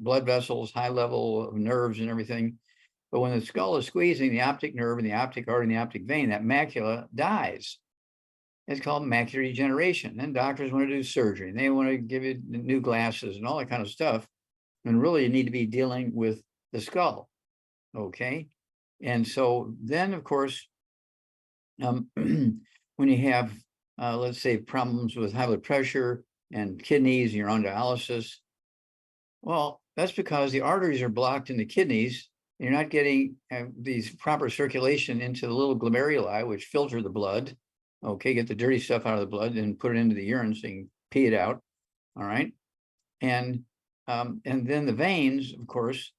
blood vessels, high level of nerves and everything. But when the skull is squeezing the optic nerve and the optic artery and the optic vein, that macula dies. It's called macular degeneration. Then doctors want to do surgery and they want to give you new glasses and all that kind of stuff. And really, you need to be dealing with the skull. Okay. And so then, of course, when you have, let's say, problems with high blood pressure and kidneys, and you're on dialysis, well, that's because the arteries are blocked in the kidneys. And you're not getting these proper circulation into the little glomeruli, which filter the blood. Okay, get the dirty stuff out of the blood and put it into the urine so you can pee it out. All right, and then the veins, of course,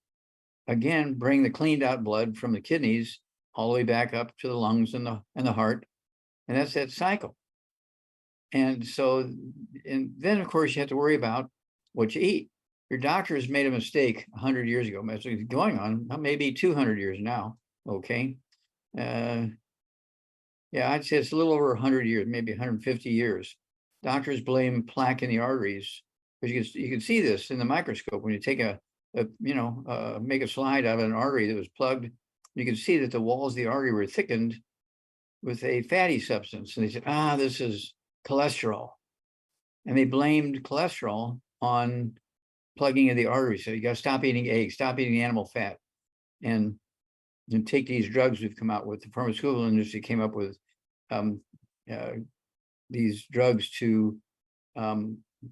again bring the cleaned out blood from the kidneys all the way back up to the lungs and the heart, and that's that cycle. And so, and then of course you have to worry about what you eat. Your doctor has made a mistake 100 years ago. It's going on maybe 200 years now. Okay. Yeah, I'd say it's a little over 100 years, maybe 150 years. Doctors blame plaque in the arteries, because you can see this in the microscope when you take make a slide out of an artery that was plugged. You can see that the walls of the artery were thickened with a fatty substance, and they said, this is cholesterol, and they blamed cholesterol on plugging of the artery. So you got to stop eating eggs, stop eating animal fat, and take these drugs we've come out with. The pharmaceutical industry came up with these drugs to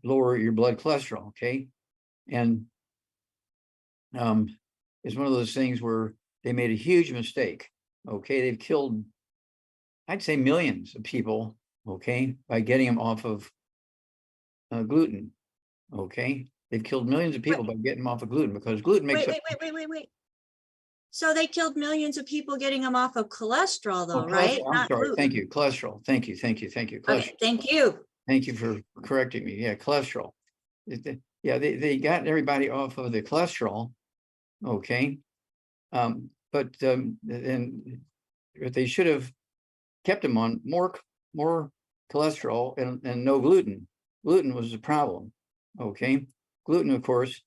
lower your blood cholesterol. Okay, and it's one of those things where they made a huge mistake. Okay, they've killed, I'd say, millions of people. Okay, by getting them off of gluten. Okay, they've killed millions of people by getting them off of gluten, because gluten makes wait. So they killed millions of people getting them off of cholesterol, though, right? I'm sorry. Gluten. Thank you. Cholesterol. Thank you. Cholesterol. Okay, thank you. Thank you for correcting me. Yeah, cholesterol. Yeah, they got everybody off of the cholesterol. Okay, but they should have kept them on more cholesterol and no gluten. Gluten was the problem. Okay, gluten, of course,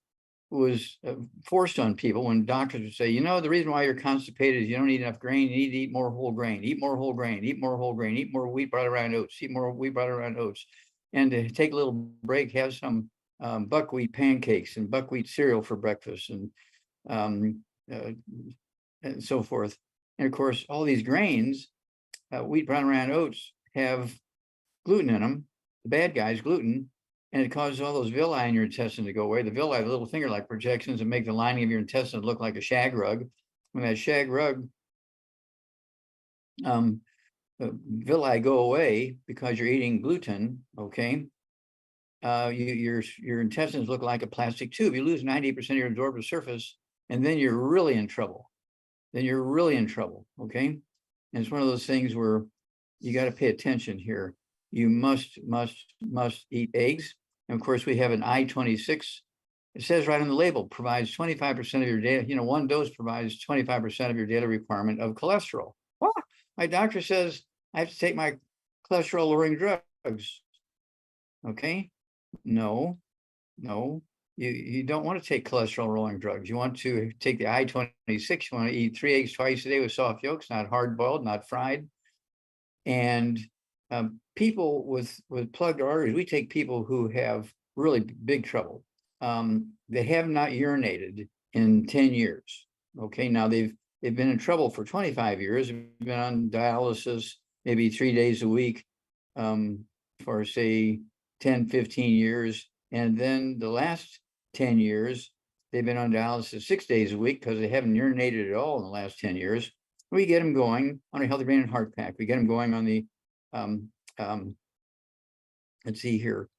was forced on people when doctors would say, the reason why you're constipated is you don't eat enough grain. You need to eat more whole grain, eat more whole grain, eat more whole grain, eat more wheat brought around oats, eat more wheat brought around oats. And to take a little break, have some buckwheat pancakes and buckwheat cereal for breakfast, and so forth. And of course, all these grains, wheat brought around oats, have gluten in them, the bad guys, gluten. And it causes all those villi in your intestine to go away. The villi, the little finger-like projections that make the lining of your intestine look like a shag rug. When that shag rug villi go away because you're eating gluten, okay, your intestines look like a plastic tube. You lose 98% of your absorptive surface, and then you're really in trouble. Okay? And it's one of those things where you got to pay attention here. You must eat eggs. And of course, we have an I-26. It says right on the label, provides 25% of your daily, one dose provides 25% of your daily requirement of cholesterol. Well, my doctor says I have to take my cholesterol lowering drugs. Okay? No. You don't want to take cholesterol lowering drugs. You want to take the I-26. You want to eat 3 eggs twice a day with soft yolks, not hard boiled, not fried. And people with plugged arteries, we take people who have really big trouble. They have not urinated in 10 years. Okay, now they've been in trouble for 25 years. They've been on dialysis maybe 3 days a week for say 10, 15 years. And then the last 10 years, they've been on dialysis 6 days a week because they haven't urinated at all in the last 10 years. We get them going on a healthy brain and heart pack. We get them going on the let's see here.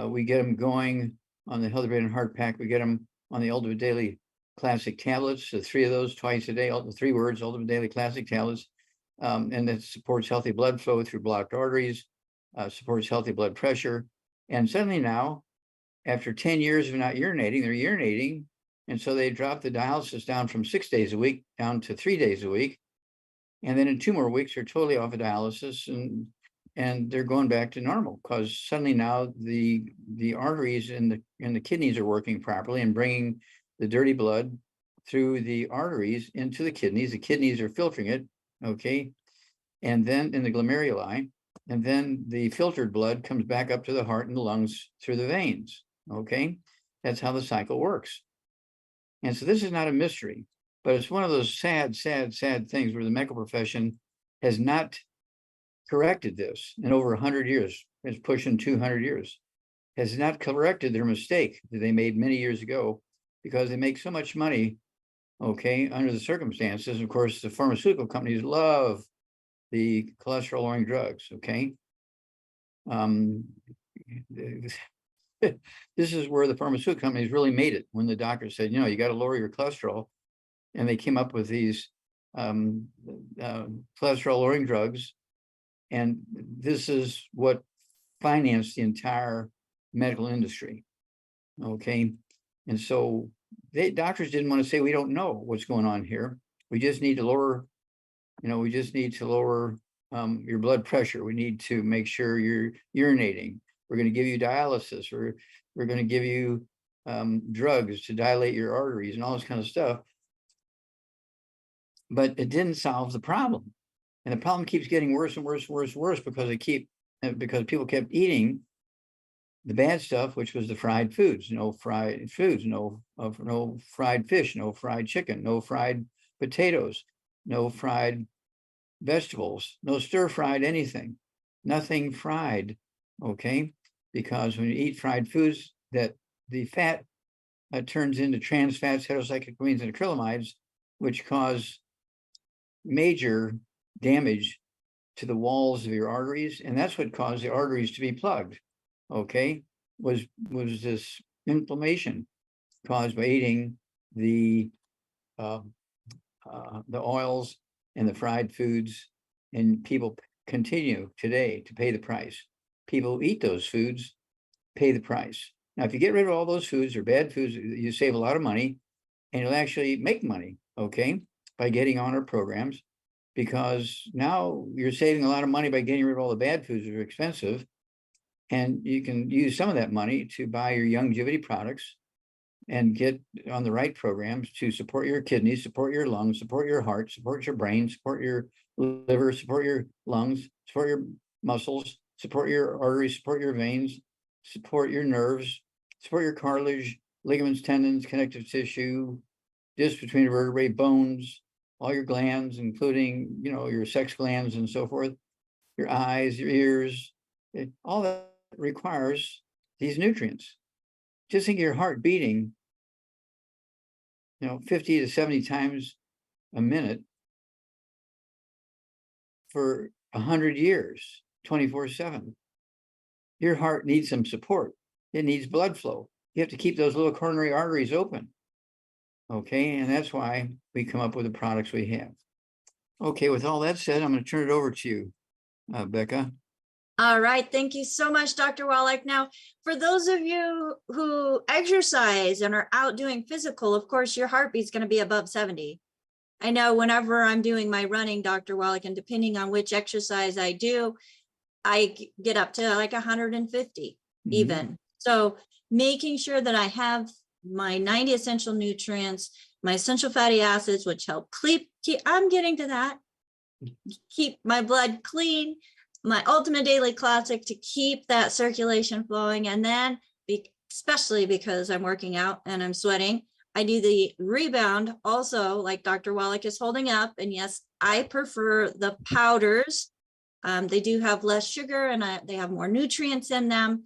We get them going on the Healthy Brain and Heart Pack. We get them on the Ultimate Daily Classic tablets, the 3 of those twice a day, all the 3 words, Ultimate Daily Classic tablets. And that supports healthy blood flow through blocked arteries, supports healthy blood pressure. And suddenly now, after 10 years of not urinating, they're urinating. And so they drop the dialysis down from 6 days a week down to 3 days a week. And then in 2 more weeks, they're totally off of dialysis and they're going back to normal, because suddenly now the arteries in the kidneys are working properly and bringing the dirty blood through the arteries into the kidneys. The kidneys are filtering it, okay? And then in the glomeruli, and then the filtered blood comes back up to the heart and the lungs through the veins, okay? That's how the cycle works. And so this is not a mystery, but it's one of those sad, sad, sad things where the medical profession has not corrected this in over 100 years. It's pushing 200 years. Has not corrected their mistake that they made many years ago, because they make so much money, okay, under the circumstances. Of course, the pharmaceutical companies love the cholesterol-lowering drugs, okay? This is where the pharmaceutical companies really made it, when the doctor said, you know, you got to lower your cholesterol. And they came up with these cholesterol-lowering drugs. And this is what financed the entire medical industry, okay? And so doctors didn't want to say, we don't know what's going on here. We just need to lower, you know, we just need to lower your blood pressure. We need to make sure you're urinating. We're going to give you dialysis. We're going to give you drugs to dilate your arteries and all this kind of stuff. But it didn't solve the problem. And the problem keeps getting worse and worse and worse and worse because people kept eating the bad stuff, which was the fried foods. No fried foods, no fried fish, no fried chicken, no fried potatoes, no fried vegetables, no stir-fried anything, nothing fried, okay? Because when you eat fried foods, that the fat turns into trans fats, heterocyclic and acrylamides, which cause major damage to the walls of your arteries, and that's what caused the arteries to be plugged, okay? Was this inflammation caused by eating the oils and the fried foods, and people continue today to pay the price. People who eat those foods pay the price. Now, if you get rid of all those foods or bad foods, you save a lot of money, and you'll actually make money, okay, by getting on our programs, because now you're saving a lot of money by getting rid of all the bad foods that are expensive, and you can use some of that money to buy your longevity products and get on the right programs to support your kidneys, support your lungs, support your heart, support your brain, support your liver, support your lungs, support your muscles, support your arteries, support your veins, support your nerves, support your cartilage, ligaments, tendons, connective tissue, discs between the vertebrae, bones, all your glands, including, you know, your sex glands and so forth, your eyes, your ears, all that requires these nutrients. Just think of your heart beating, you know, 50 to 70 times a minute for 100 years, 24/7. Your heart needs some support. It needs blood flow. You have to keep those little coronary arteries open. Okay, and that's why we come up with the products we have. Okay, with all that said, I'm going to turn it over to you, Becca. All right. Thank you so much, Dr. Wallach. Now, for those of you who exercise and are out doing physical, of course, your heartbeat's going to be above 70. I know whenever I'm doing my running, Dr. Wallach, and depending on which exercise I do, I get up to like 150 even. So making sure that I have my 90 essential nutrients, my essential fatty acids, which help I'm getting to that, keep my blood clean, my ultimate daily classic to keep that circulation flowing. And then especially because I'm working out and I'm sweating, I do the rebound also, like Dr. Wallach is holding up. And yes, I prefer the powders. They do have less sugar and they have more nutrients in them.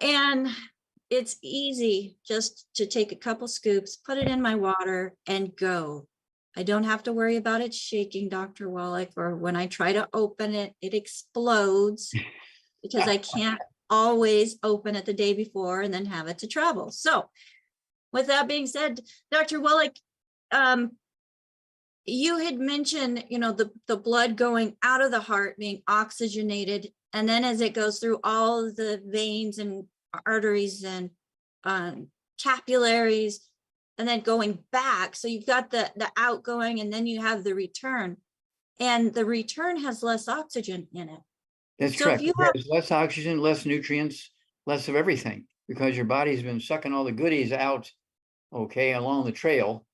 And it's easy just to take a couple scoops, put it in my water and go. I don't have to worry about it shaking, Dr. Wallach, or when I try to open it, it explodes because I can't always open it the day before and then have it to travel. So with that being said, Dr. Wallach, you had mentioned, you know, the blood going out of the heart being oxygenated, and then as it goes through all of the veins and arteries and capillaries, and then going back. So you've got the outgoing, and then you have the return, and the return has less oxygen in it. That's correct. There's less oxygen, less nutrients, less of everything, because your body's been sucking all the goodies out okay, along the trail,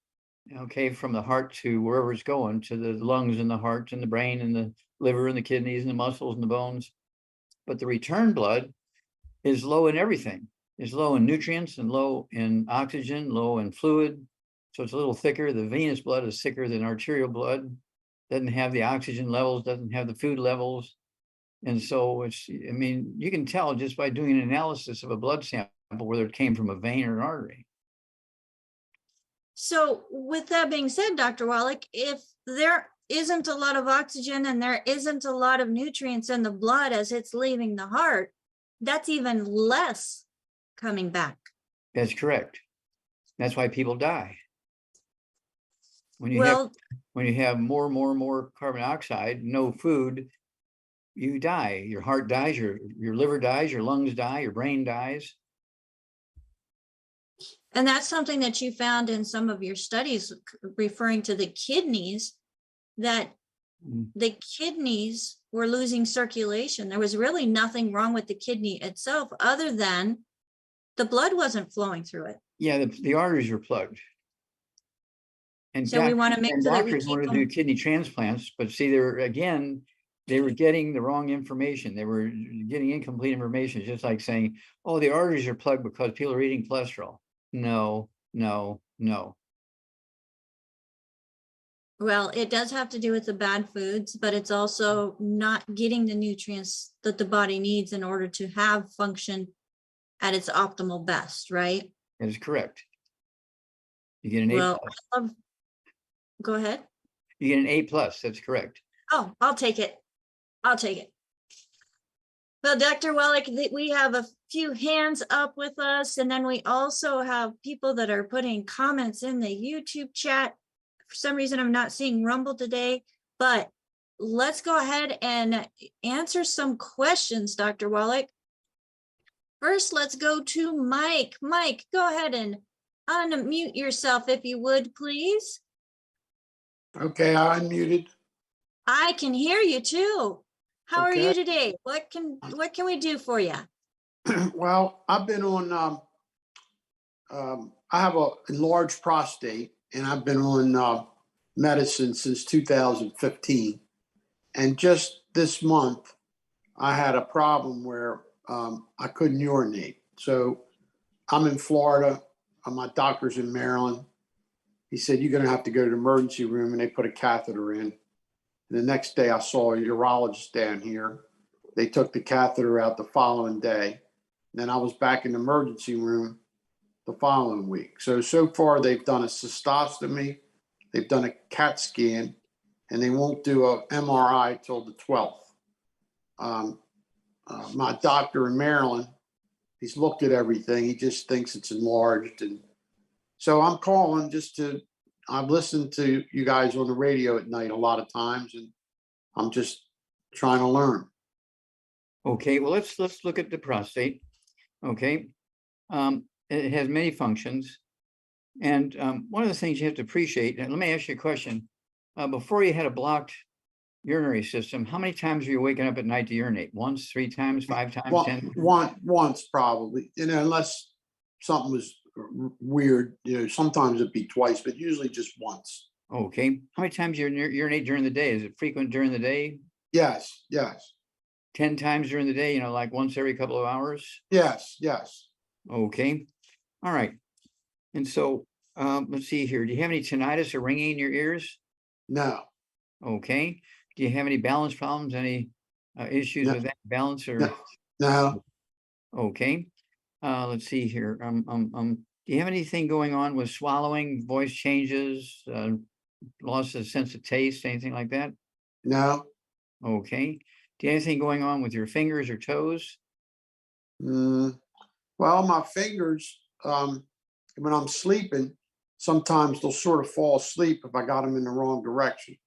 okay, from the heart to wherever it's going, to the lungs and the heart and the brain and the liver and the kidneys and the muscles and the bones. But the return blood is low in everything. It's low in nutrients and low in oxygen, low in fluid. So it's a little thicker. The venous blood is thicker than arterial blood. Doesn't have the oxygen levels, doesn't have the food levels. And so it's, I mean, you can tell just by doing an analysis of a blood sample whether it came from a vein or an artery. So with that being said, Dr. Wallach, if there isn't a lot of oxygen and there isn't a lot of nutrients in the blood as it's leaving the heart, that's even less coming back. That's correct. That's why people die. When you have more carbon dioxide, no food, you die. Your heart dies, your liver dies, your lungs die, your brain dies. And that's something that you found in some of your studies referring to the kidneys, that the kidneys were losing circulation. There was really nothing wrong with the kidney itself other than the blood wasn't flowing through it. Yeah, the arteries were plugged. And so we want to make sure that we doctors keep want to do kidney transplants, but see, they were getting the wrong information. They were getting incomplete information. It's just like saying, oh, the arteries are plugged because people are eating cholesterol. No. Well, it does have to do with the bad foods, but it's also not getting the nutrients that the body needs in order to have function at its optimal best, right? That is correct. You get an A+. Go ahead. You get an A+. That's correct. Oh, I'll take it. Well, Dr. Wallach, we have a few hands up with us, and then we also have people that are putting comments in the YouTube chat. For some reason, I'm not seeing Rumble today, but let's go ahead and answer some questions, Dr. Wallach. First, let's go to Mike. Mike, go ahead and unmute yourself if you would, please. Okay, I unmuted. I can hear you too. How are you today? What can we do for you? Well, I've been on, I have a enlarged prostate, and I've been on medicine since 2015. And just this month, I had a problem where I couldn't urinate. So I'm in Florida. My doctor's in Maryland. He said, you're going to have to go to the emergency room, and they put a catheter in. And the next day I saw a urologist down here. They took the catheter out the following day. Then I was back in the emergency room the following week. So far they've done a cystostomy, they've done a CAT scan, and they won't do a MRI till the 12th. My doctor in Maryland, he's looked at everything. He just thinks it's enlarged. And so I'm calling I've listened to you guys on the radio at night a lot of times, and I'm just trying to learn. Okay, well, let's look at the prostate. Okay, it has many functions, and one of the things you have to appreciate. And let me ask you a question: before you had a blocked urinary system, how many times were you waking up at night to urinate? Once, 3 times, 5 times, 10? Once probably. Unless something was weird, sometimes it'd be twice, but usually just once. Okay, how many times you urinate during the day? Is it frequent during the day? Yes 10 times during the day, like once every couple of hours? Yes Okay, all right. And so let's see here, do you have any tinnitus or ringing in your ears? No. Okay, do you have any balance problems, any issues with that balance or? No. Okay, let's see here. Do you have anything going on with swallowing, voice changes, loss of sense of taste, anything like that? No. Okay. Do you have anything going on with your fingers or toes? Well, my fingers, when I'm sleeping, sometimes they'll sort of fall asleep if I got them in the wrong direction.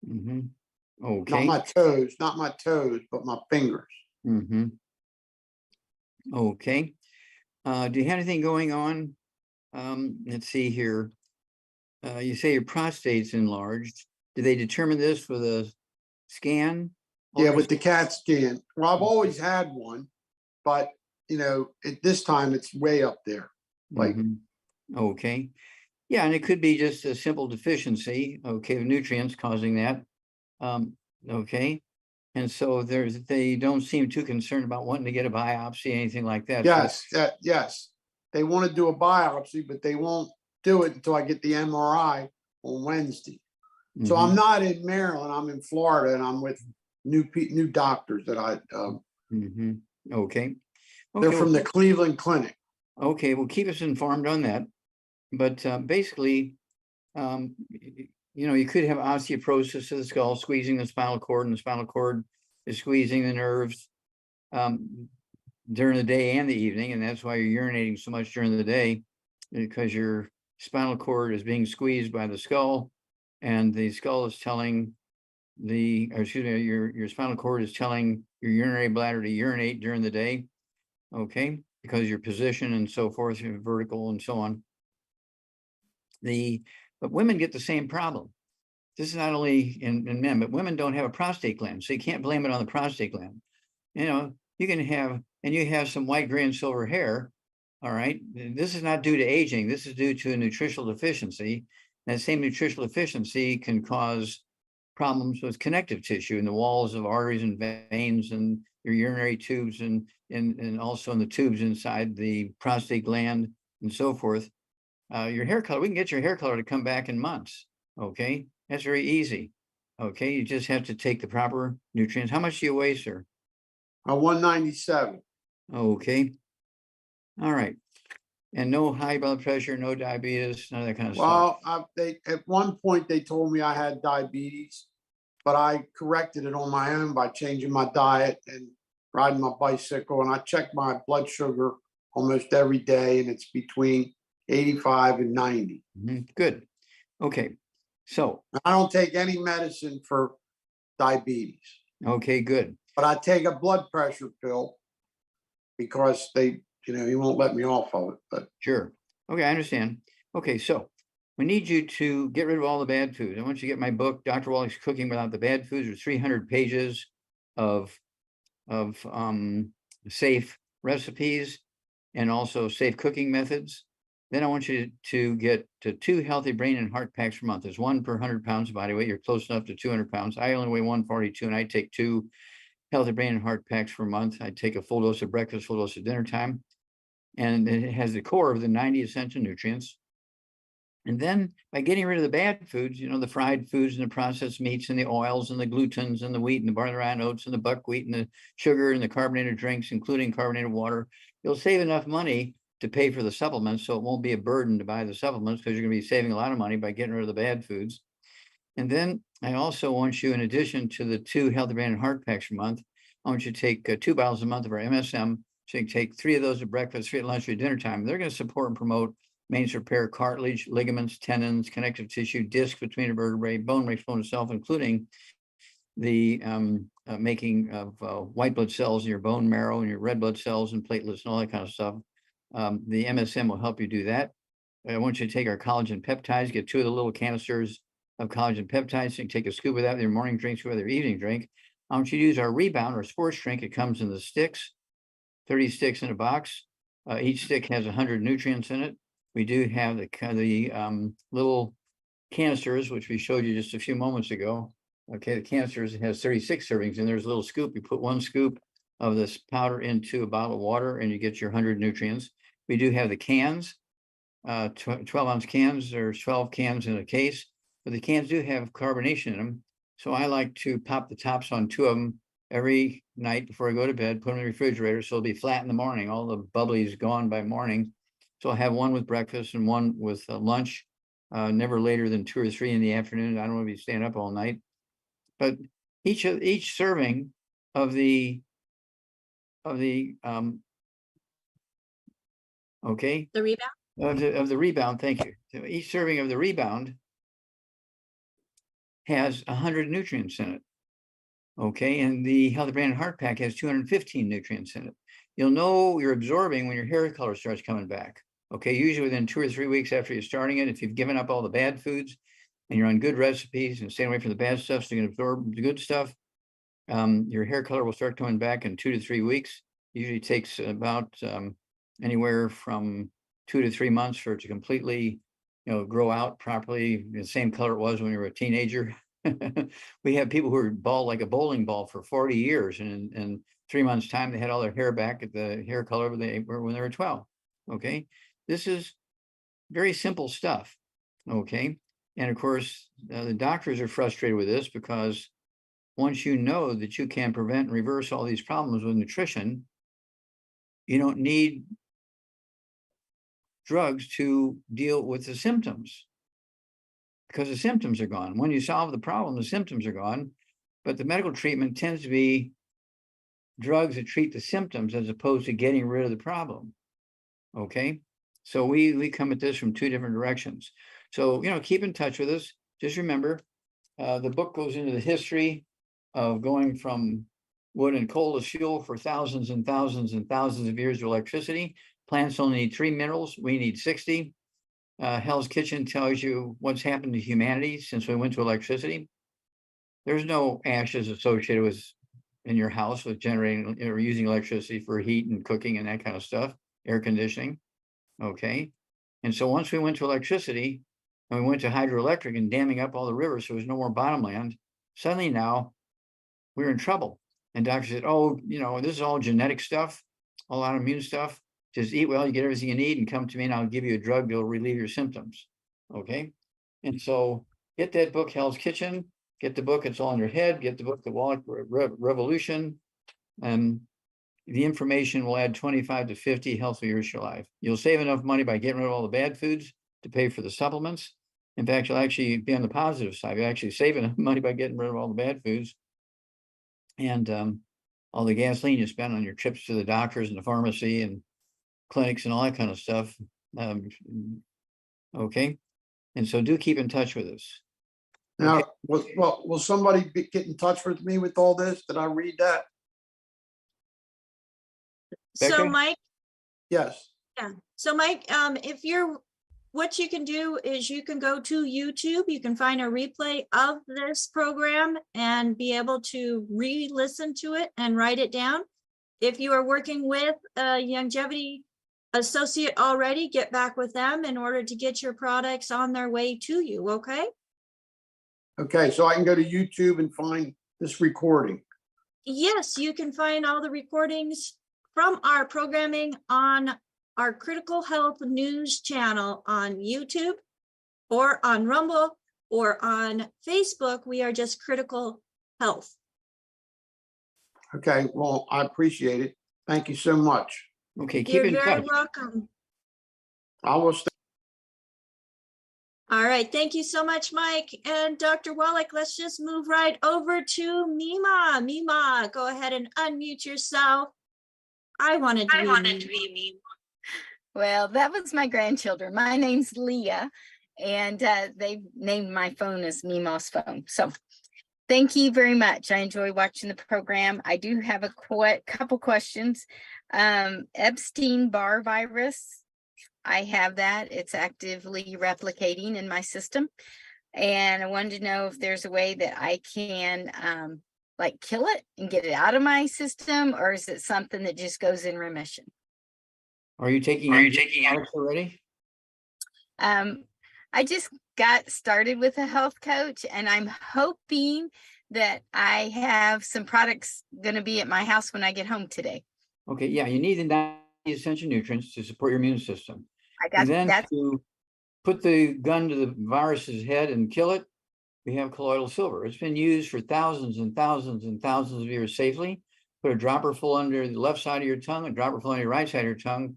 Mm-hmm. Okay. Not my toes, but my fingers. Mm-hmm. Okay. Do you have anything going on? Let's see here. You say your prostate's enlarged. Did they determine this with a scan? Yeah, with the CAT scan. Well, I've always had one, but at this time it's way up there. Like, Okay. Yeah, and it could be just a simple deficiency, okay, of nutrients causing that. Okay. And so they don't seem too concerned about wanting to get a biopsy, anything like that. So, Yes, yes. They want to do a biopsy, but they won't do it until I get the MRI on Wednesday. So mhm, I'm not in Maryland, I'm in Florida, and I'm with new doctors that mhm. Okay. they're Okay. from the Cleveland Clinic. Okay. Well, keep us informed on that. But basically, you could have osteoporosis of the skull, squeezing the spinal cord, and the spinal cord is squeezing the nerves during the day and the evening. And that's why you're urinating so much during the day, because your spinal cord is being squeezed by the skull, and the skull is telling your spinal cord is telling your urinary bladder to urinate during the day. Okay. Because your position and so forth, your vertical and so on. But women get the same problem. This is not only in men, but women don't have a prostate gland, so you can't blame it on the prostate gland. You can have, and you have some white, gray, and silver hair. All right, this is not due to aging. This is due to a nutritional deficiency. That same nutritional deficiency can cause problems with connective tissue in the walls of arteries and veins and your urinary tubes and also in the tubes inside the prostate gland and so forth. Your hair color, we can get your hair color to come back in months. Okay. That's very easy. Okay. You just have to take the proper nutrients. How much do you weigh, sir? 197. Okay. All right. And no high blood pressure, no diabetes, none of that kind of stuff. Well, they at one point they told me I had diabetes, but I corrected it on my own by changing my diet and riding my bicycle. And I check my blood sugar almost every day, and it's between 85 and 90. Good. Okay. So, I don't take any medicine for diabetes, okay, good. but I take a blood pressure pill because he won't let me off of it. But Sure. Okay, I understand. Okay, so we need you to get rid of all the bad foods. I want you to get my book, Dr. Wallach's Cooking Without the Bad Foods, with 300 pages of safe recipes and also safe cooking methods. Then I want you to get to 2 healthy brain and heart packs per month. There's 1 per 100 pounds of body weight. You're close enough to 200 pounds. I only weigh 142, and I take 2 healthy brain and heart packs per month. I take a full dose of breakfast, full dose of dinner time. And it has the core of the 90 essential nutrients. And then by getting rid of the bad foods, the fried foods and the processed meats and the oils and the glutens and the wheat and the barley rye oats and the buckwheat and the sugar and the carbonated drinks, including carbonated water, you'll save enough money to pay for the supplements. So it won't be a burden to buy the supplements, because you're going to be saving a lot of money by getting rid of the bad foods. And then I also want you, in addition to the 2 healthy brain and heart packs a month, I want you to take 2 bottles a month of our MSM. So you can take 3 of those at breakfast, 3 at lunch, 3 at dinner time. They're going to support and promote maintenance repair, cartilage, ligaments, tendons, connective tissue, discs between the vertebrae, bone explode itself, including the making of white blood cells in your bone marrow and your red blood cells and platelets and all that kind of stuff. The MSM will help you do that. I want you to take our collagen peptides, get 2 of the little canisters of collagen peptides. So you can take a scoop of that with your morning drink, scoop with your evening drink. I want you to use our Rebound or sports drink. It comes in the sticks, 30 sticks in a box. Each stick has 100 nutrients in it. We do have the little canisters, which we showed you just a few moments ago. Okay, the canisters has 36 servings, and there's a little scoop. You put 1 scoop of this powder into a bottle of water, and you get your 100 nutrients. We do have the cans, 12-ounce cans. There's 12 cans in a case, but the cans do have carbonation in them. So I like to pop the tops on 2 of them every night before I go to bed, put them in the refrigerator so it'll be flat in the morning. All the bubbly is gone by morning. So I'll have 1 with breakfast and 1 with lunch, never later than 2 or 3 in the afternoon. I don't want to be staying up all night. But each serving of the okay, The Rebound. of the Rebound, thank you. So each serving of the Rebound has 100 nutrients in it. Okay, and the Healthy Brain and Heart Pack has 215 nutrients in it. You'll know you're absorbing when your hair color starts coming back. Okay, usually within 2 or 3 weeks after you're starting it, if you've given up all the bad foods and you're on good recipes and staying away from the bad stuff so you can absorb the good stuff, your hair color will start coming back in 2 to 3 weeks. Usually takes about anywhere from 2 to 3 months for it to completely, grow out properly, the same color it was when you were a teenager. We have people who are bald like a bowling ball for 40 years, and in 3 months' time, they had all their hair back at the hair color they were when they were 12. Okay, this is very simple stuff. Okay, and of course, the doctors are frustrated with this because once you know that you can prevent and reverse all these problems with nutrition, you don't need drugs to deal with the symptoms because the symptoms are gone. When you solve the problem, the symptoms are gone. But the medical treatment tends to be drugs that treat the symptoms as opposed to getting rid of the problem. Okay, so we come at this from two different directions. So, keep in touch with us. Just remember, the book goes into the history of going from wood and coal as fuel for thousands and thousands and thousands of years to electricity. Plants only need 3 minerals. We need 60. Hell's Kitchen tells you what's happened to humanity since we went to electricity. There's no ashes associated with in your house with generating or using electricity for heat and cooking and that kind of stuff, air conditioning. Okay. And so once we went to electricity and we went to hydroelectric and damming up all the rivers, so there was no more bottom land, suddenly now we're in trouble. And doctors said, oh, this is all genetic stuff, all autoimmune stuff. Just eat well, you get everything you need, and come to me and I'll give you a drug that'll relieve your symptoms. Okay. And so get that book, Hell's Kitchen. Get the book, it's all in your head. Get the book, The Wallach Revolution. And the information will add 25 to 50 healthy years to your life. You'll save enough money by getting rid of all the bad foods to pay for the supplements. In fact, you'll actually be on the positive side. You'll actually save enough money by getting rid of all the bad foods. And all the gasoline you spend on your trips to the doctors and the pharmacy and clinics and all that kind of stuff. Okay. And so do keep in touch with us. Now, will somebody get in touch with me with all this? Did I read that? So Becca? Mike, Yes. yeah. So Mike, what you can do is you can go to YouTube, you can find a replay of this program and be able to re-listen to it and write it down. If you are working with a longevity associate already, get back with them in order to get your products on their way to you, okay? Okay, so I can go to YouTube and find this recording. Yes, you can find all the recordings from our programming on our Critical Health News channel on YouTube or on Rumble or on Facebook. We are just Critical Health. Okay, well, I appreciate it. Thank you so much. Okay, keep You're in very touch. welcome. I will stay. All right, thank you so much, Mike. And Dr. Wallach, let's just move right over to Mima. Mima, go ahead and unmute yourself. I wanted to be Mima. Well, that was my grandchildren. My name's Leah, and they named my phone as Mima's phone. So thank you very much. I enjoy watching the program. I do have a couple questions. Epstein-Barr virus, I have that. It's actively replicating in my system. And I wanted to know if there's a way that I can kill it and get it out of my system, or is it something that just goes in remission? Are you taking products already? I just got started with a health coach, and I'm hoping that I have some products going to be at my house when I get home today. Okay, yeah, you need the 90 essential nutrients to support your immune system. I got that. To put the gun to the virus's head and kill it, we have colloidal silver. It's been used for thousands and thousands and thousands of years safely. Put a dropper full under the left side of your tongue, a dropper full on your right side of your tongue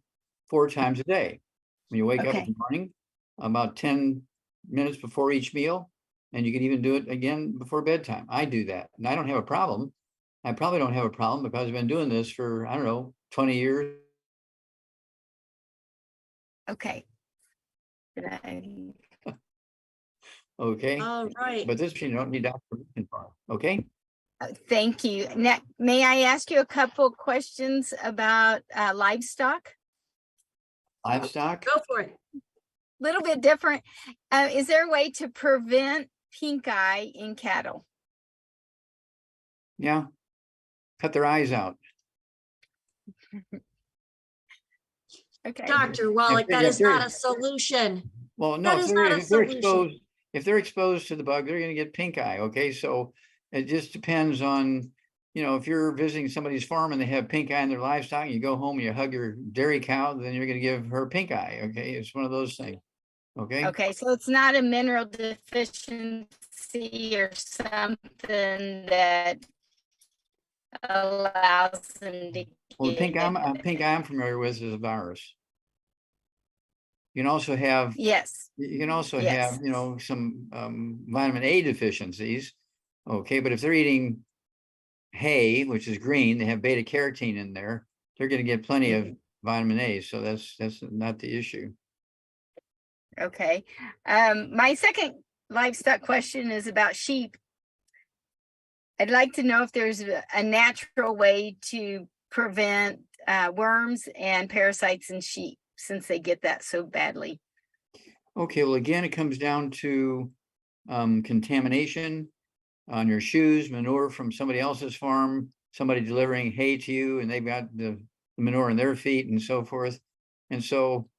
4 times a day. When you wake up in the morning, about 10 minutes before each meal, and you can even do it again before bedtime. I do that, and I don't have a problem. I probably don't have a problem because I've been doing this for, 20 years. Okay. Okay. All right. But this you don't need doctor permission for. Okay. Thank you. Now, may I ask you a couple questions about livestock? Livestock? Go for it. Little bit different. Is there a way to prevent pink eye in cattle? Yeah. Cut their eyes out. Okay. Dr. Wallach, that is not a solution. Well, no, That is not a if they're solution. exposed, if they're exposed to the bug, they're gonna get pink eye, okay? So it just depends on, if you're visiting somebody's farm and they have pink eye in their livestock, and you go home and you hug your dairy cow, then you're gonna give her pink eye, okay? It's one of those things, okay? Okay, so it's not a mineral deficiency or something that allows them to Well, the get pink eye I'm familiar with is a virus. You can also have, Yes, yes. some vitamin A deficiencies. Okay, but if they're eating hay, which is green, they have beta carotene in there, they're going to get plenty of vitamin A. So that's not the issue. Okay. My second livestock question is about sheep. I'd like to know if there's a natural way to prevent worms and parasites in sheep, since they get that so badly. Okay, well, again, it comes down to contamination on your shoes, manure from somebody else's farm, somebody delivering hay to you, and they've got the manure on their feet and so forth. And so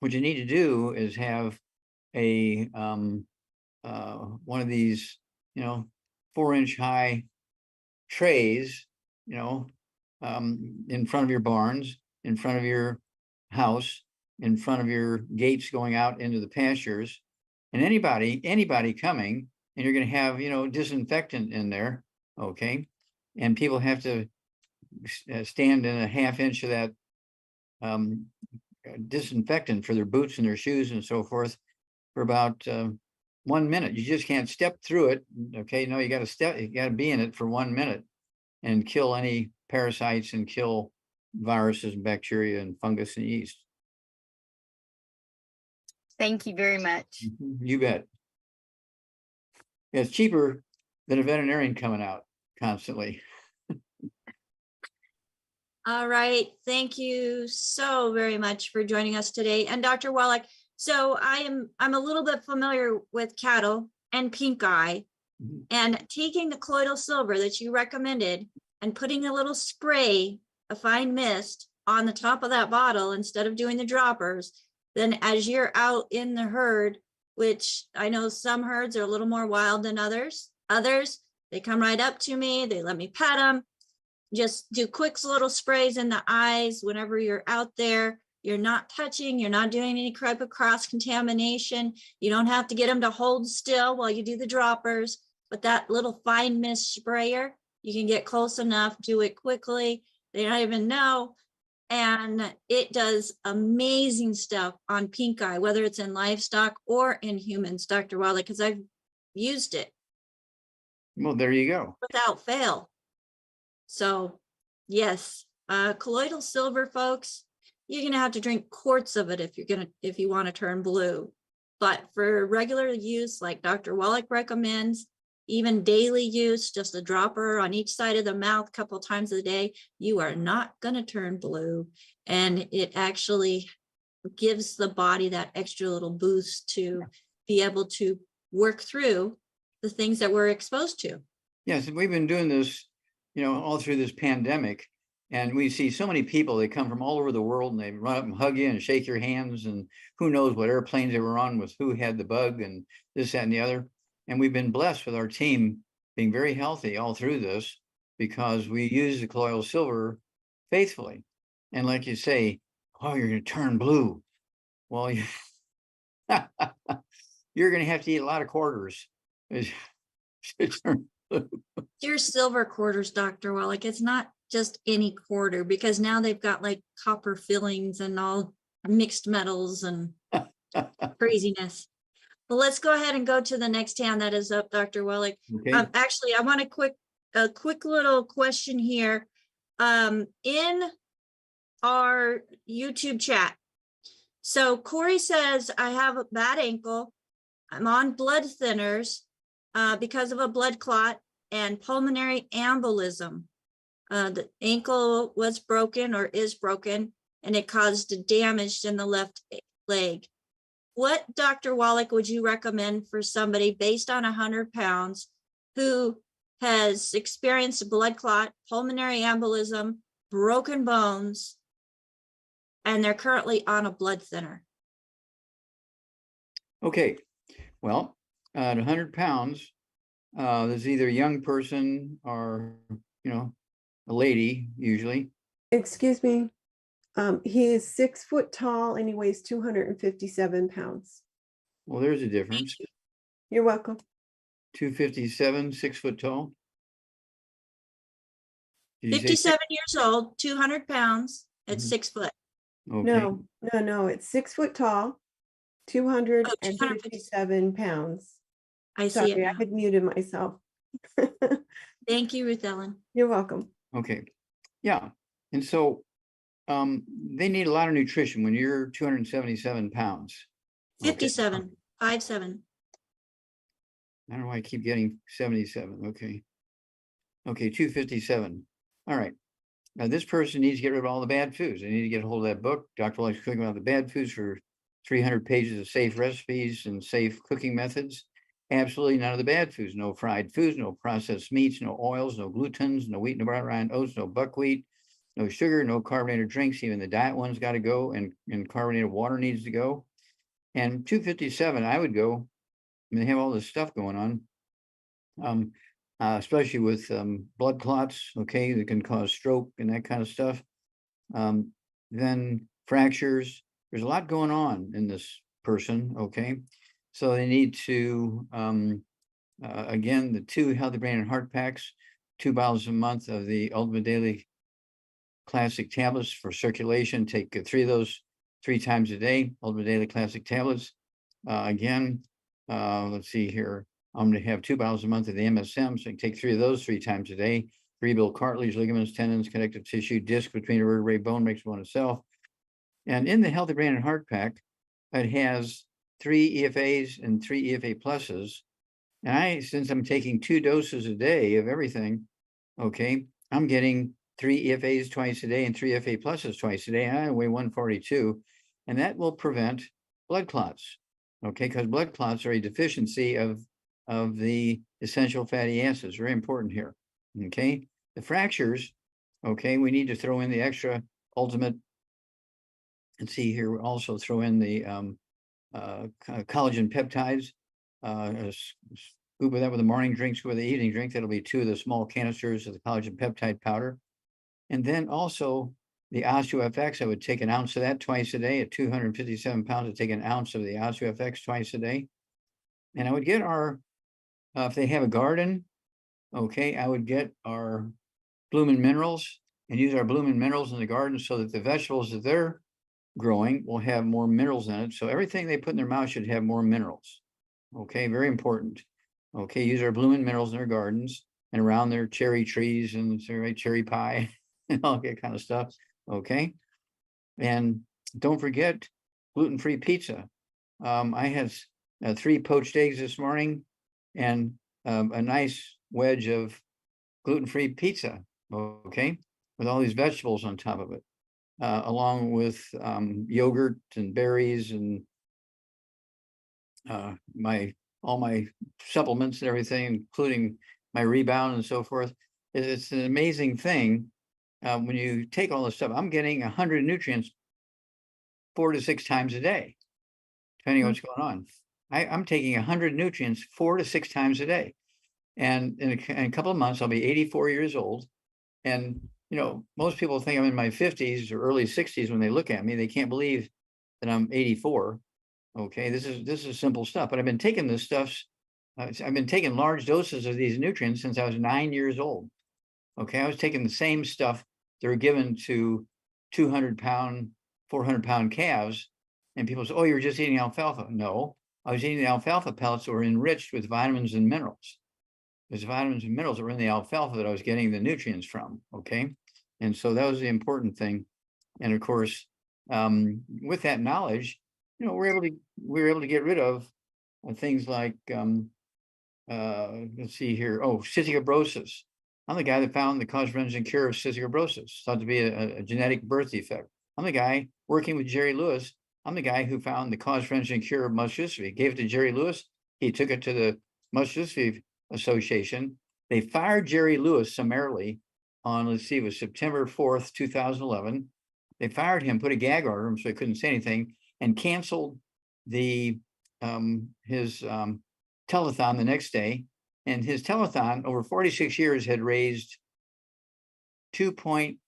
what you need to do is have a one of these, 4-inch high trays, in front of your barns, in front of your house, in front of your gates going out into the pastures, and anybody coming, and you're going to have, disinfectant in there, okay? And people have to stand in a 1/2 inch of that disinfectant for their boots and their shoes and so forth for about 1 minute. You just can't step through it, okay? No, you got to be in it for 1 minute and kill any parasites and kill viruses and bacteria and fungus and yeast. Thank you very much. You bet. It's cheaper than a veterinarian coming out constantly. All right. Thank you so very much for joining us today. And Dr. Wallach, so I'm a little bit familiar with cattle and pink eye, and taking the colloidal silver that you recommended and putting a little spray, a fine mist on the top of that bottle instead of doing the droppers. Then as you're out in the herd, which I know some herds are a little more wild than others, they come right up to me, they let me pet them. Just do quick little sprays in the eyes whenever you're out there. You're not touching, you're not doing any type of cross contamination. You don't have to get them to hold still while you do the droppers, but that little fine mist sprayer, you can get close enough, do it quickly. They don't even know. And it does amazing stuff on pink eye, whether it's in livestock or in humans, Dr. Wallach, because I've used it. Well, there you go. Without fail. So yes, colloidal silver, folks, you're gonna have to drink quarts of it if you want to turn blue. But for regular use, like Dr. Wallach recommends, even daily use, just a dropper on each side of the mouth a couple times a day, you are not gonna turn blue. And it actually gives the body that extra little boost to be able to work through the things that we're exposed to. Yes, and we've been doing this, all through this pandemic, and we see so many people, they come from all over the world and they run up and hug you and shake your hands, and who knows what airplanes they were on with who had the bug and this, that, and the other. And we've been blessed with our team being very healthy all through this because we use the colloidal silver faithfully. And like you say, oh, you're going to turn blue. Well, you're going to have to eat a lot of quarters to turn blue. Your silver quarters, Dr. Wallach, it's not just any quarter, because now they've got like copper fillings and all mixed metals and craziness. Well, let's go ahead and go to the next hand that is up, Dr. Wallach. Okay. Actually, I want a quick little question here. In our YouTube chat. So Corey says, I have a bad ankle. I'm on blood thinners because of a blood clot and pulmonary embolism. The ankle was broken or is broken, and it caused damage in the left leg. What, Dr. Wallach, would you recommend for somebody based on 100 pounds who has experienced a blood clot, pulmonary embolism, broken bones, and they're currently on a blood thinner? Okay, well, at 100 pounds, there's either a young person or, a lady usually. Excuse me. He is 6 foot tall and he weighs 257 pounds. Well, there's a difference. You're welcome. 257, 6 foot tall. Did you say 57 years old, 200 pounds at Mhm. 6 foot. Okay. No, it's 6 foot tall, 257 pounds. I see it Sorry, I now. had muted myself. Thank you, Ruth Ellen. You're welcome. Okay. Yeah. And so they need a lot of nutrition when you're 277 pounds. Okay. 57, 57. I don't know why I keep getting 77. Okay. Okay, 257. All right. Now this person needs to get rid of all the bad foods. They need to get a hold of that book, Dr. Wallach's Cooking About the Bad Foods, for 300 pages of safe recipes and safe cooking methods. Absolutely none of the bad foods. No fried foods, no processed meats, no oils, no glutens, no wheat, no brown rind oats, no buckwheat, no sugar, no carbonated drinks. Even the diet ones got to go, and carbonated water needs to go. And 257, I would go. I mean, they have all this stuff going on. Especially with blood clots, okay, that can cause stroke and that kind of stuff. Then fractures. There's a lot going on in this person, okay? So they need to, again, the 2 Healthy Brain and Heart Packs, 2 bottles a month of the Ultimate Daily Classic Tablets for circulation. Take 3 of those 3 times a day, Ultimate Daily Classic Tablets. Again, let's see here. I'm going to have 2 bottles a month of the MSM, so I can take 3 of those 3 times a day. Rebuild cartilage, ligaments, tendons, connective tissue, disc between a vertebrae, bone makes one itself. And in the Healthy Brain and Heart Pack, it has 3 EFAs and 3 EFA pluses. And since I'm taking 2 doses a day of everything, okay, I'm getting 3 EFAs twice a day and 3 EFA pluses twice a day. And I weigh 142, and that will prevent blood clots. Okay, because blood clots are a deficiency of the essential fatty acids. Very important here. Okay, the fractures. Okay, we need to throw in the extra ultimate. Let's see here. We also throw in the collagen peptides. Scoop of that with the morning drink, scoop with the evening drink. That'll be 2 of the small canisters of the collagen peptide powder. And then also the OsteoFX, I would take an ounce of that twice a day. At 257 pounds, I'd take an ounce of the OsteoFX twice a day. And I would get our, if they have a garden, okay, I would get our Bloomin' Minerals and use our Bloomin' Minerals in the garden so that the vegetables that they're growing will have more minerals in it. So everything they put in their mouth should have more minerals. Okay, very important. Okay, use our Bloomin' Minerals in their gardens and around their cherry trees and cherry pie and all that kind of stuff. Okay, and don't forget gluten-free pizza. I had 3 poached eggs this morning and a nice wedge of gluten-free pizza. Okay, with all these vegetables on top of it, along with yogurt and berries and all my supplements and everything, including my Rebound and so forth. It's an amazing thing. When you take all this stuff, I'm getting 100 nutrients 4 to 6 times a day, depending on what's going on. I'm taking 100 nutrients 4 to 6 times a day. And in a couple of months, I'll be 84 years old. And, most people think I'm in my 50s or early 60s when they look at me. They can't believe that I'm 84. Okay, this is simple stuff. But I've been taking this stuff. I've been taking large doses of these nutrients since I was 9 years old. Okay, I was taking the same stuff that were given to 200-pound, 400-pound calves. And people say, oh, you're just eating alfalfa. No, I was eating the alfalfa pellets that were enriched with vitamins and minerals. There's vitamins and minerals that were in the alfalfa that I was getting the nutrients from. Okay, and so that was the important thing. And of course, with that knowledge, we're able to get rid of things like let's see here. Oh, cystic fibrosis. I'm the guy that found the cause, prevention, and cure of cystic fibrosis, thought to be a genetic birth defect. I'm the guy working with Jerry Lewis. I'm the guy who found the cause, prevention, and cure of muscular dystrophy. Gave it to Jerry Lewis. He took it to the Muscular Dystrophy Association. They fired Jerry Lewis summarily on, let's see, it was September 4th, 2011. They fired him, put a gag order on him so he couldn't say anything, and canceled the his telethon the next day, and his telethon over 46 years had raised $2.6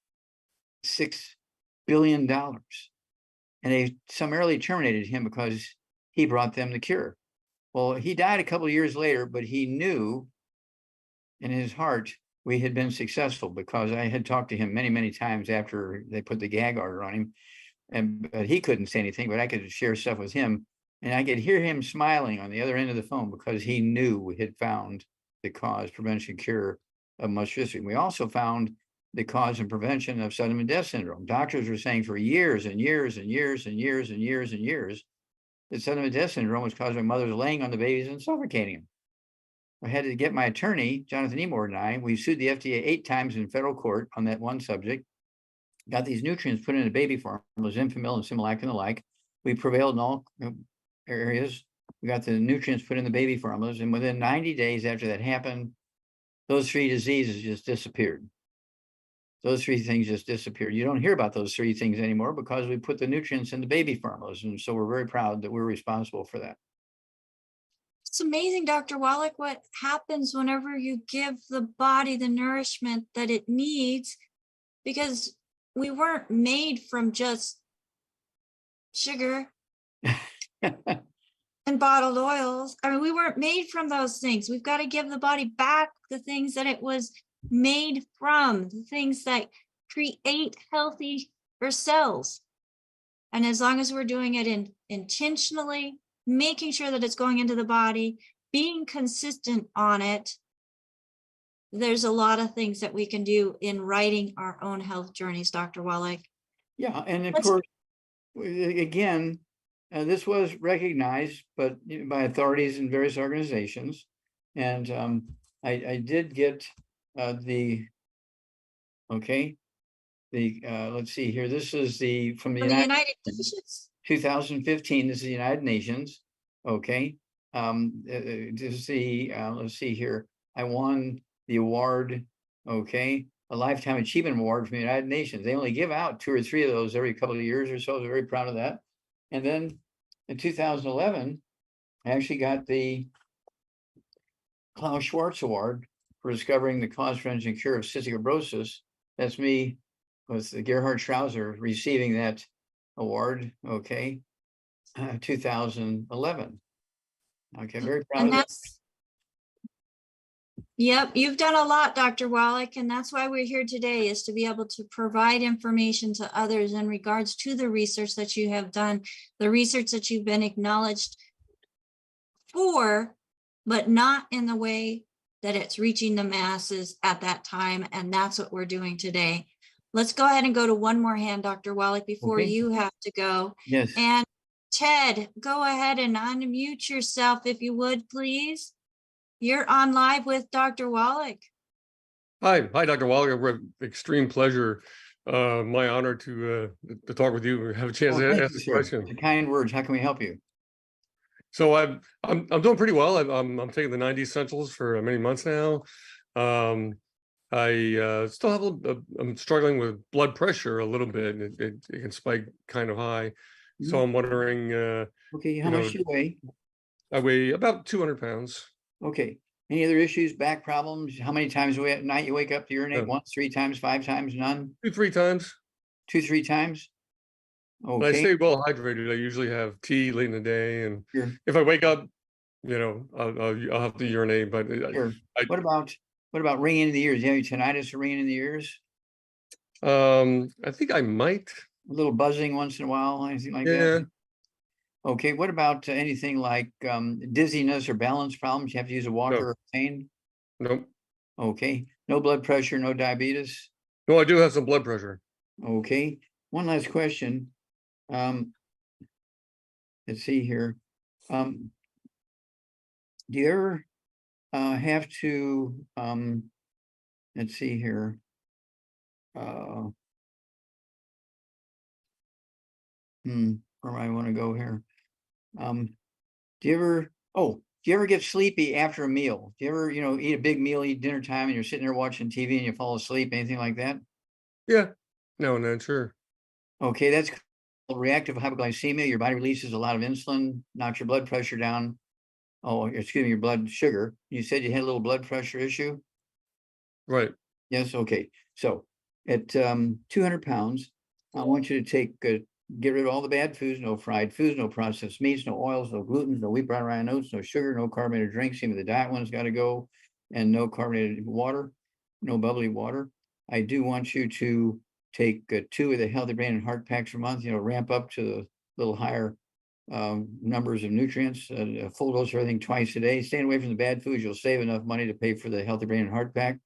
billion. And they summarily terminated him because he brought them the cure. Well, he died a couple of years later, but he knew in his heart we had been successful, because I had talked to him many, many times after they put the gag order on him. But he couldn't say anything, but I could share stuff with him. And I could hear him smiling on the other end of the phone, because he knew we had found the cause, prevention, cure of muscular dystrophy. We also found the cause and prevention of sudden death syndrome. Doctors were saying for years and years and years and years and years and years that sudden death syndrome was caused by mothers laying on the babies and suffocating them. I had to get my attorney, Jonathan Emord, and we sued the FDA 8 times in federal court on that one subject. Got these nutrients put into baby formulas, Enfamil and Similac and the like. We prevailed in all areas. We got the nutrients put in the baby formulas, and within 90 days after that happened, those 3 diseases just disappeared. Those 3 things just disappeared. You don't hear about those 3 things anymore because we put the nutrients in the baby formulas, and so we're very proud that we're responsible for that. It's amazing, Dr. Wallach, what happens whenever you give the body the nourishment that it needs, because we weren't made from just sugar and bottled oils. I mean, we weren't made from those things. We've got to give the body back the things that it was made from, the things that create healthy cells. And as long as we're doing it intentionally, making sure that it's going into the body, being consistent on it, there's a lot of things that we can do in writing our own health journeys, Dr. Wallach. Yeah, and of course, again, this was recognized, but by authorities in various organizations, and I did get let's see here. This is from the United Nations. 2015. This is the United Nations. Okay. This is let's see here. I won the award. Okay. A Lifetime Achievement Award from the United Nations. They only give out 2 or 3 of those every couple of years or so. I was very proud of that. And then in 2011, I actually got the Klaus Schwartz Award for discovering the cause, prevention, and cure of cystic fibrosis. That's me with Gerhard Schrauser receiving that award. Okay. 2011. Okay, very proud of that. Yep, you've done a lot, Dr. Wallach, and that's why we're here today, is to be able to provide information to others in regards to the research that you have done, the research that you've been acknowledged for, but not in the way that it's reaching the masses at that time. And that's what we're doing today. Let's go ahead and go to one more hand, Dr. Wallach, before you have to go. Yes. And Ted, go ahead and unmute yourself if you would, please. You're on live with Dr. Wallach. Hi, Dr. Wallach. We're extreme pleasure. My honor to talk with you. Have a chance to ask a question. The kind words. How can we help you? So I'm doing pretty well. I'm taking the 90 essentials for many months now. I still have I'm struggling with blood pressure a little bit. It can spike kind of high. So I'm wondering. Okay, how much do you weigh? I weigh about 200 pounds. Okay. Any other issues, back problems? How many times at night you wake up to urinate? Once, 3 times, 5 times, none? 2-3 times. 2-3 times? Okay. But I stay well hydrated. I usually have tea late in the day, and if I wake up, I'll have to urinate. But what about ringing in the ears? Do you have tinnitus or ringing in the ears? I think I might. A little buzzing once in a while, anything like that? Okay, what about anything like dizziness or balance problems? You have to use a walker or a cane? Nope. Okay, no blood pressure, no diabetes? No, I do have some blood pressure. Okay, one last question. Let's see here. Do you ever have to, let's see here. Where do I want to go here? Do you ever get sleepy after a meal? Do you ever, eat a big meal, eat dinner time, and you're sitting there watching TV and you fall asleep, anything like that? Yeah. No, sure. Okay, that's reactive hypoglycemia. Your body releases a lot of insulin, knocks your blood pressure down. Oh, excuse me, your blood sugar. You said you had a little blood pressure issue? Right. Yes, okay. So at 200 pounds, I want you to take, get rid of all the bad foods, no fried foods, no processed meats, no oils, no gluten, no wheat, brown, rye, oats, no sugar, no carbonated drinks. Even the diet one's got to go, and no carbonated water, no bubbly water. I do want you to take 2 of the Healthy Brain and Heart Packs a month, ramp up to the little higher numbers of nutrients, a full dose of everything twice a day. Staying away from the bad foods, you'll save enough money to pay for the Healthy Brain and Heart Pack,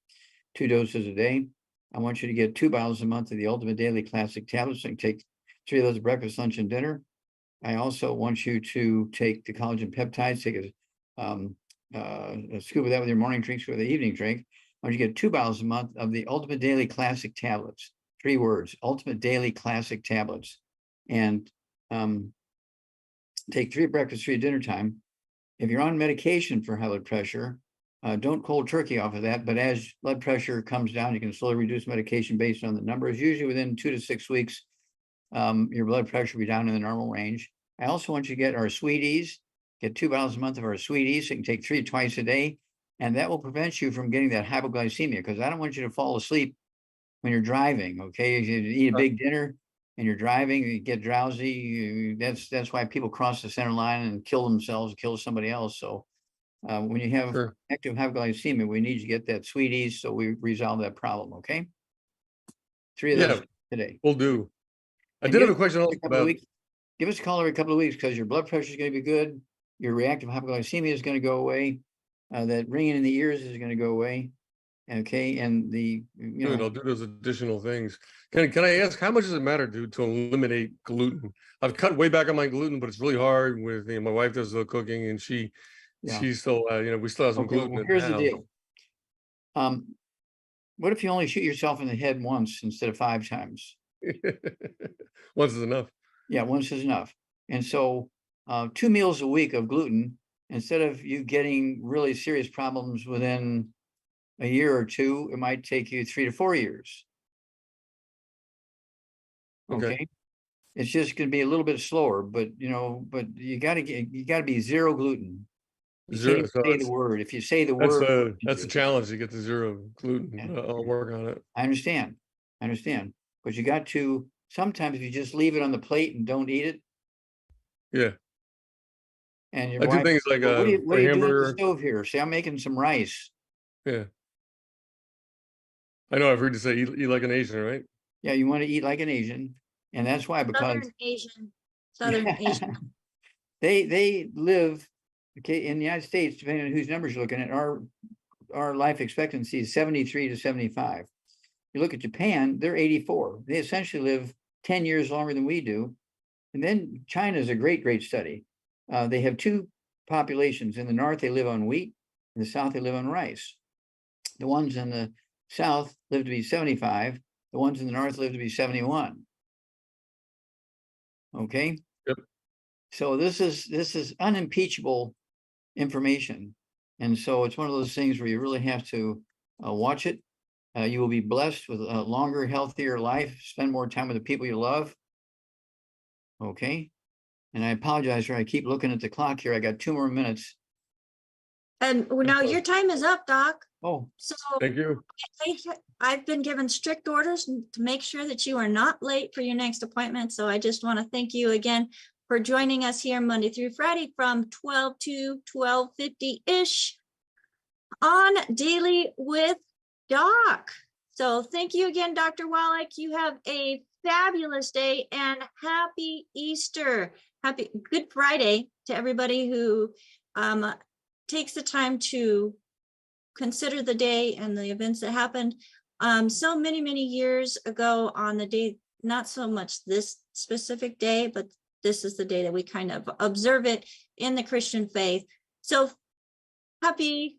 2 doses a day. I want you to get 2 bottles a month of the Ultimate Daily Classic tablets. So you can take 3 of those breakfast, lunch, and dinner. I also want you to take the collagen peptides, take a scoop of that with your morning drink, scoop with the evening drink. I want you to get 2 bottles a month of the Ultimate Daily Classic tablets. 3 words, Ultimate Daily Classic tablets. And take 3 at breakfast, 3 at dinner time. If you're on medication for high blood pressure, don't cold turkey off of that. But as blood pressure comes down, you can slowly reduce medication based on the numbers. Usually within 2 to 6 weeks, your blood pressure will be down in the normal range. I also want you to get our Sweeties, get 2 bottles a month of our Sweeties. So you can take 3 twice a day. And that will prevent you from getting that hypoglycemia, because I don't want you to fall asleep when you're driving. Okay, if you eat a big dinner and you're driving, you get drowsy. That's why people cross the center line and kill themselves, kill somebody else. So when you have Sure. active hypoglycemia, we need to get that Sweeties so we resolve that problem. Okay, 3 of Yeah, those today. will do. I And did give have a question us also a couple of about, weeks. Give us a call every couple of weeks, because your blood pressure is going to be good. Your reactive hypoglycemia is going to go away. That ringing in the ears is going to go away. Okay, and good, I'll do those additional things. Can I ask, how much does it matter to eliminate gluten? I've cut way back on my gluten, but it's really hard with, my wife does the cooking, and she's still, we still have some okay, gluten well, in here's the house. deal. What if you only shoot yourself in the head once instead of 5 times? Once is enough. Yeah, once is enough. And so 2 meals a week of gluten, instead of you getting really serious problems within a year or 2, it might take you 3 to 4 years. Okay. It's just going to be a little bit slower, but you got to be 0 gluten. You can't Zero. even So say the word. If you say the that's word, a challenge to get to 0 gluten. Yeah. I'll work on it. I understand. But you got to, sometimes if you just leave it on the plate and don't eat it, Yeah. and your I do wife, things like "Well, what are you for doing at the hamburger. stove here?" Say, "I'm making some rice." Yeah. I know, I've heard you say eat like an Asian, right? Yeah, you want to eat like an Asian, and that's why, because Southern Asian. they live, okay, in the United States, depending on whose numbers you're looking at, our life expectancy is 73 to 75. You look at Japan, they're 84. They essentially live 10 years longer than we do. And then China is a great study. They have 2 populations. In the north, they live on wheat. In the south, they live on rice. The ones in the south live to be 75. The ones in the north live to be 71. Okay. Yep. So this is unimpeachable information. And so it's one of those things where you really have to watch it. You will be blessed with a longer, healthier life, spend more time with the people you love. Okay. And I apologize for I keep looking at the clock here. I got 2 more minutes. And now your time is up, Doc. Oh, So Thank you. I've been given strict orders to make sure that you are not late for your next appointment. So I just want to thank you again for joining us here Monday through Friday from 12 to 12:50-ish on Daily with Doc. So thank you again, Dr. Wallach. You have a fabulous day and happy Easter. Happy Good Friday to everybody who takes the time to consider the day and the events that happened so many years ago on the day, not so much this specific day, but this is the day that we kind of observe it in the Christian faith. So happy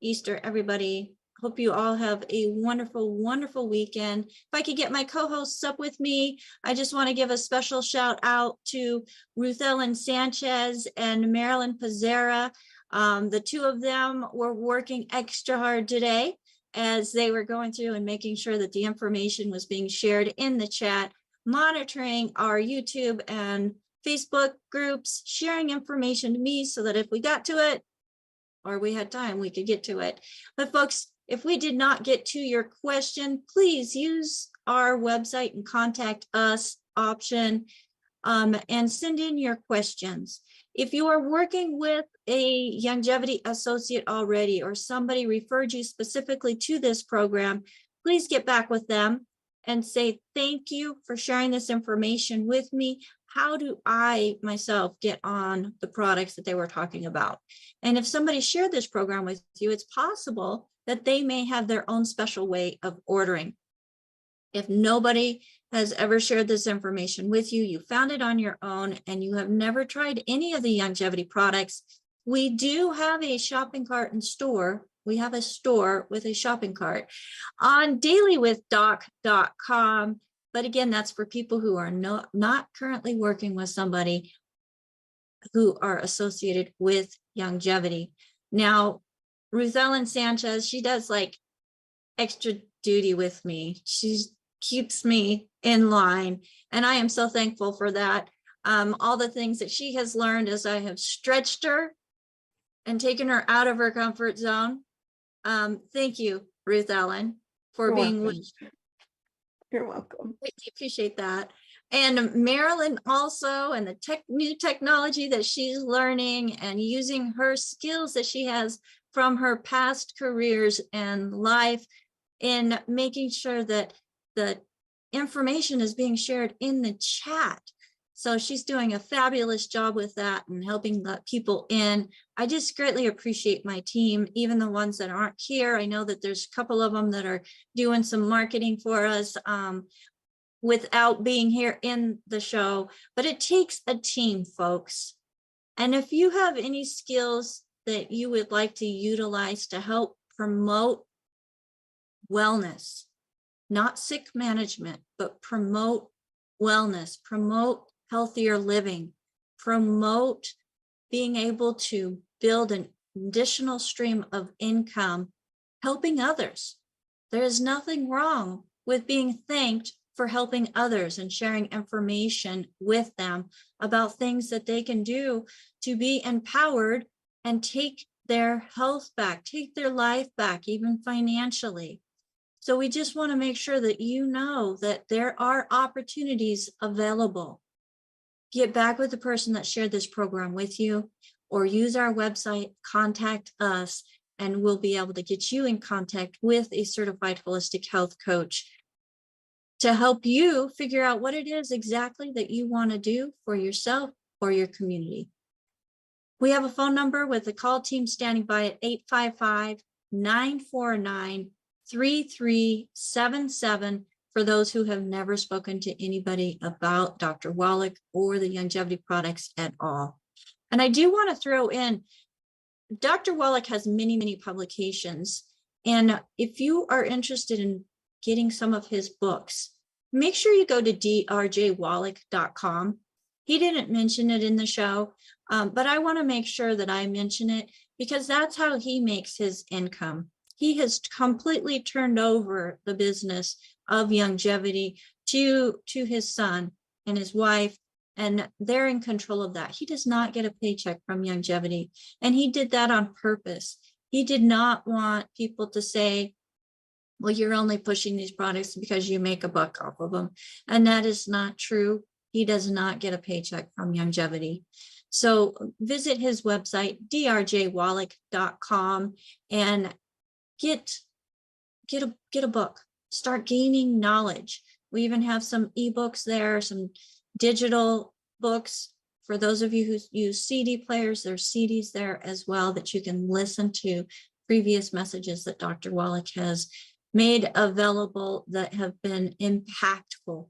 Easter, everybody. Hope you all have a wonderful weekend. If I could get my co-hosts up with me, I just want to give a special shout out to Ruth Ellen Sanchez and Marilyn Pizzera. The 2 of them were working extra hard today as they were going through and making sure that the information was being shared in the chat. monitoring our YouTube and Facebook groups, sharing information to me so that if we got to it or we had time, we could get to it. But folks, if we did not get to your question, please use our website and contact us option and send in your questions. If you are working with a longevity associate already, or somebody referred you specifically to this program, please get back with them and say, thank you for sharing this information with me. How do I myself get on the products that they were talking about? And if somebody shared this program with you, it's possible that they may have their own special way of ordering. If nobody has ever shared this information with you, you found it on your own, and you have never tried any of the longevity products, we do have a shopping cart and store. We have a store with a shopping cart on dailywithdoc.com. But again, that's for people who are not currently working with somebody who are associated with longevity. Now, Ruth Ellen Sanchez, she does like extra duty with me. She keeps me in line, and I am so thankful for that. All the things that she has learned as I have stretched her and taken her out of her comfort zone. Thank you, Ruth Ellen, for You're being welcome. with. You're welcome. I appreciate that. And Marilyn also, and the new technology that she's learning and using her skills that she has from her past careers and life in making sure that the information is being shared in the chat. So she's doing a fabulous job with that and helping let people in. I just greatly appreciate my team, even the ones that aren't here. I know that there's a couple of them that are doing some marketing for us without being here in the show, but it takes a team, folks. And if you have any skills that you would like to utilize to help promote wellness, not sick management, but promote wellness, promote healthier living, promote being able to build an additional stream of income, helping others. There is nothing wrong with being thanked for helping others and sharing information with them about things that they can do to be empowered and take their health back, take their life back, even financially. So we just want to make sure that you know that there are opportunities available. Get back with the person that shared this program with you, or use our website, contact us, and we'll be able to get you in contact with a certified holistic health coach to help you figure out what it is exactly that you want to do for yourself or your community. We have a phone number with the call team standing by at 855-949-3377 for those who have never spoken to anybody about Dr. Wallach or the longevity products at all. And I do want to throw in, Dr. Wallach has many, many publications. And if you are interested in getting some of his books, make sure you go to drjwallach.com. He didn't mention it in the show, but I want to make sure that I mention it because that's how he makes his income. He has completely turned over the business of longevity to his son and his wife, and they're in control of that. He does not get a paycheck from longevity, and he did that on purpose. He did not want people to say, well, you're only pushing these products because you make a buck off of them. And that is not true. He does not get a paycheck from longevity. So visit his website, drjwallach.com, and get a book. Start gaining knowledge. We even have some ebooks there, some digital books. For those of you who use CD players, there's CDs there as well that you can listen to previous messages that Dr. Wallach has made available that have been impactful,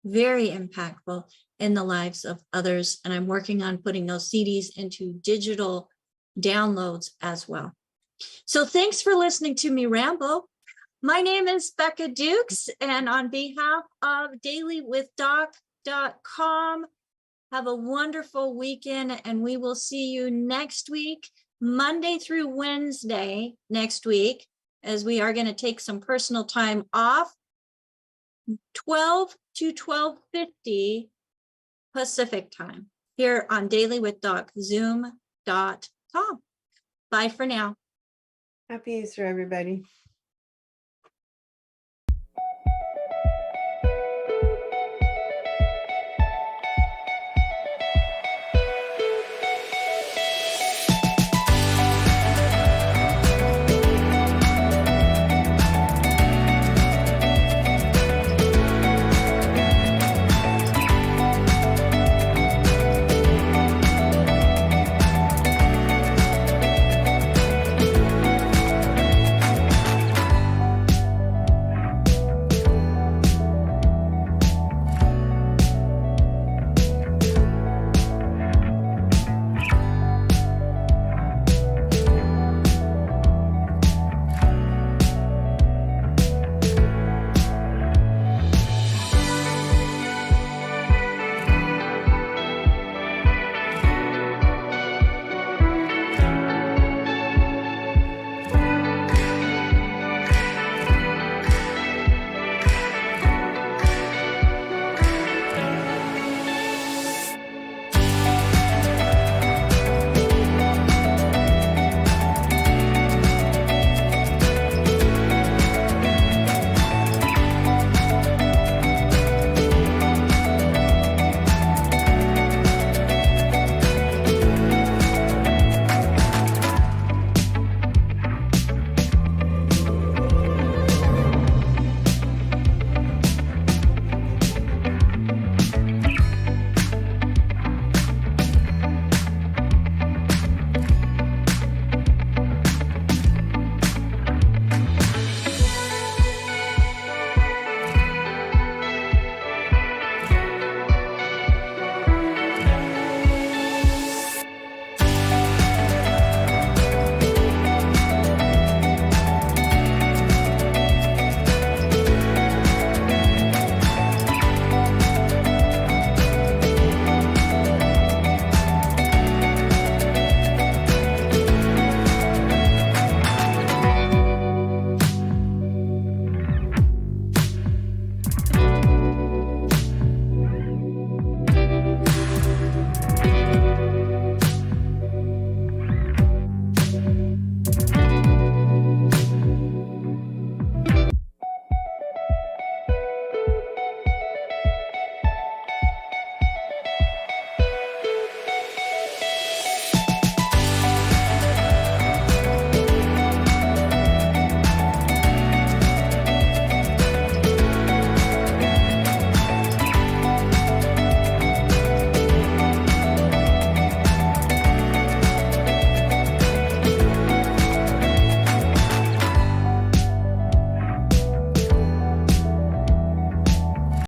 very impactful in the lives of others. And I'm working on putting those CDs into digital downloads as well. So thanks for listening to me ramble. My name is Becca Dukes, and on behalf of dailywithdoc.com, have a wonderful weekend, and we will see you next week, Monday through Wednesday next week, as we are going to take some personal time off 12 to 12:50 Pacific time here on Daily with Doc, zoom.com. Bye for now. Happy Easter, everybody.